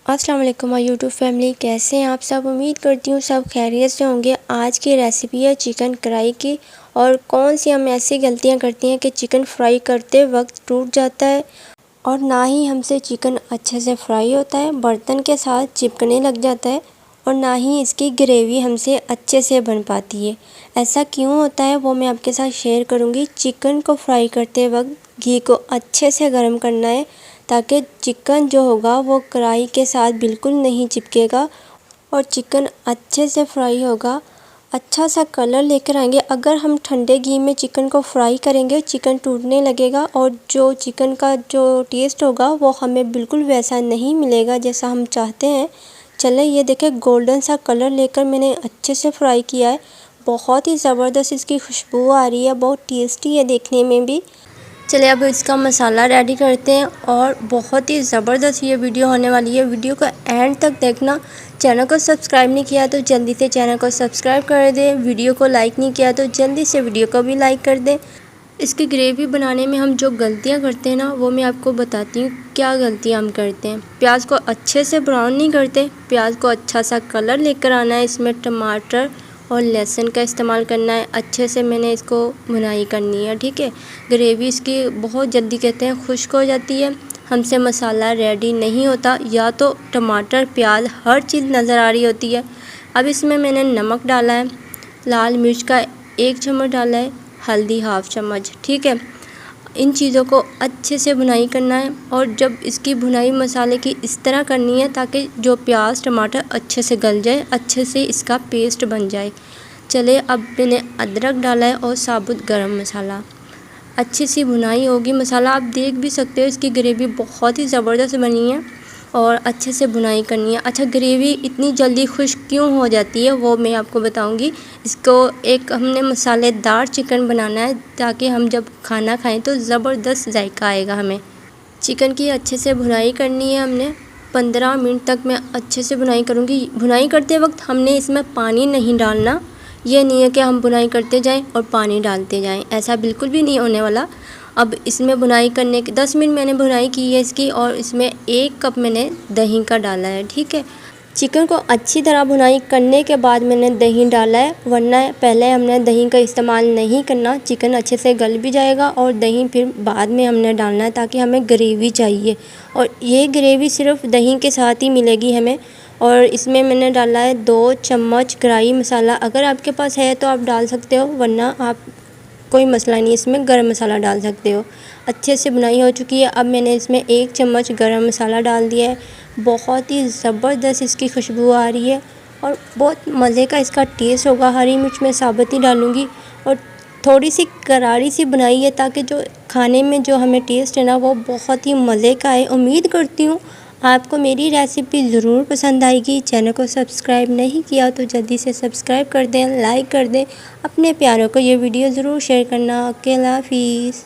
अस्सलाम वालेकुम my YouTube family, कैसे हैं आप सब। उम्मीद करती हूँ सब खैरियत से होंगे। आज की रेसिपी है चिकन कढ़ाई की। और कौन सी हम ऐसी गलतियाँ करती हैं कि चिकन फ्राई करते वक्त टूट जाता है और ना ही हमसे चिकन अच्छे से फ्राई होता है, बर्तन के साथ चिपकने लग जाता है और ना ही इसकी ग्रेवी हमसे अच्छे से बन पाती है। ऐसा क्यों होता है वो मैं आपके साथ शेयर करूँगी। चिकन को फ्राई करते वक्त घी को अच्छे से गर्म करना है ताकि चिकन जो होगा वो कढ़ाई के साथ बिल्कुल नहीं चिपकेगा और चिकन अच्छे से फ्राई होगा, अच्छा सा कलर लेकर आएंगे। अगर हम ठंडे घी में चिकन को फ्राई करेंगे चिकन टूटने लगेगा और जो चिकन का जो टेस्ट होगा वो हमें बिल्कुल वैसा नहीं मिलेगा जैसा हम चाहते हैं। चले ये देखें, गोल्डन सा कलर लेकर मैंने अच्छे से फ्राई किया है। बहुत ही ज़बरदस्त इसकी खुशबू आ रही है, बहुत टेस्टी है देखने में भी। चलिए अब इसका मसाला रेडी करते हैं और बहुत ही ज़बरदस्त ये वीडियो होने वाली है। वीडियो को एंड तक देखना। चैनल को सब्सक्राइब नहीं किया तो जल्दी से चैनल को सब्सक्राइब कर दें। वीडियो को लाइक नहीं किया तो जल्दी से वीडियो को भी लाइक कर दें। इसकी ग्रेवी बनाने में हम जो गलतियां करते हैं ना वो मैं आपको बताती हूँ क्या गलतियाँ हम करते हैं। प्याज को अच्छे से ब्राउन नहीं करते, प्याज को अच्छा सा कलर लेकर आना है। इसमें टमाटर और लहसुन का इस्तेमाल करना है। अच्छे से मैंने इसको भुनाई करनी है, ठीक है। ग्रेवी इसकी बहुत जल्दी कहते हैं खुश्क हो जाती है, हमसे मसाला रेडी नहीं होता। या तो टमाटर प्याज हर चीज़ नज़र आ रही होती है। अब इसमें मैंने नमक डाला है, लाल मिर्च का 1 चम्मच डाला है, हल्दी 1/2 चम्मच, ठीक है। इन चीज़ों को अच्छे से भुनाई करना है और जब इसकी भुनाई मसाले की इस तरह करनी है ताकि जो प्याज टमाटर अच्छे से गल जाए, अच्छे से इसका पेस्ट बन जाए। चले अब मैंने अदरक डाला है और साबुत गरम मसाला। अच्छी सी भुनाई होगी, मसाला आप देख भी सकते हो इसकी ग्रेवी बहुत ही ज़बरदस्त बनी है और अच्छे से भुनाई करनी है। अच्छा, ग्रेवी इतनी जल्दी खुश्क क्यों हो जाती है वो मैं आपको बताऊंगी। इसको एक हमने मसालेदार चिकन बनाना है ताकि हम जब खाना खाएं तो ज़बरदस्त जायका आएगा हमें। चिकन की अच्छे से भुनाई करनी है हमने। 15 मिनट तक मैं अच्छे से भुनाई करूँगी। भुनाई करते वक्त हमने इसमें पानी नहीं डालना। ये नहीं है कि हम भुनाई करते जाएं और पानी डालते जाएं, ऐसा बिल्कुल भी नहीं होने वाला। अब इसमें भुनाई करने के 10 मिनट मैंने भुनाई की है इसकी और इसमें 1 कप मैंने दही का डाला है, ठीक है। चिकन को अच्छी तरह भुनाई करने के बाद मैंने दही डाला है, वरना पहले हमने दही का इस्तेमाल नहीं करना। चिकन अच्छे से गल भी जाएगा और दही फिर बाद में हमने डालना है ताकि हमें ग्रेवी चाहिए और ये ग्रेवी सिर्फ दही के साथ ही मिलेगी हमें। और इसमें मैंने डाला है 2 चम्मच कढ़ाई मसाला। अगर आपके पास है तो आप डाल सकते हो, वरना आप कोई मसला नहीं, इसमें गरम मसाला डाल सकते हो। अच्छे से भुनाई हो चुकी है। अब मैंने इसमें 1 चम्मच गरम मसाला डाल दिया है। बहुत ही ज़बरदस्त इसकी खुशबू आ रही है और बहुत मज़े का इसका टेस्ट होगा। हरी मिर्च मैं साबुत ही डालूँगी और थोड़ी सी करारी सी बनाई है ताकि जो खाने में जो हमें टेस्ट है ना वो बहुत ही मज़े का है। उम्मीद करती हूँ आपको मेरी रेसिपी ज़रूर पसंद आएगी। चैनल को सब्सक्राइब नहीं किया तो जल्दी से सब्सक्राइब कर दें, लाइक कर दें। अपने प्यारों को ये वीडियो ज़रूर शेयर करना। अल्लाह हाफिज़।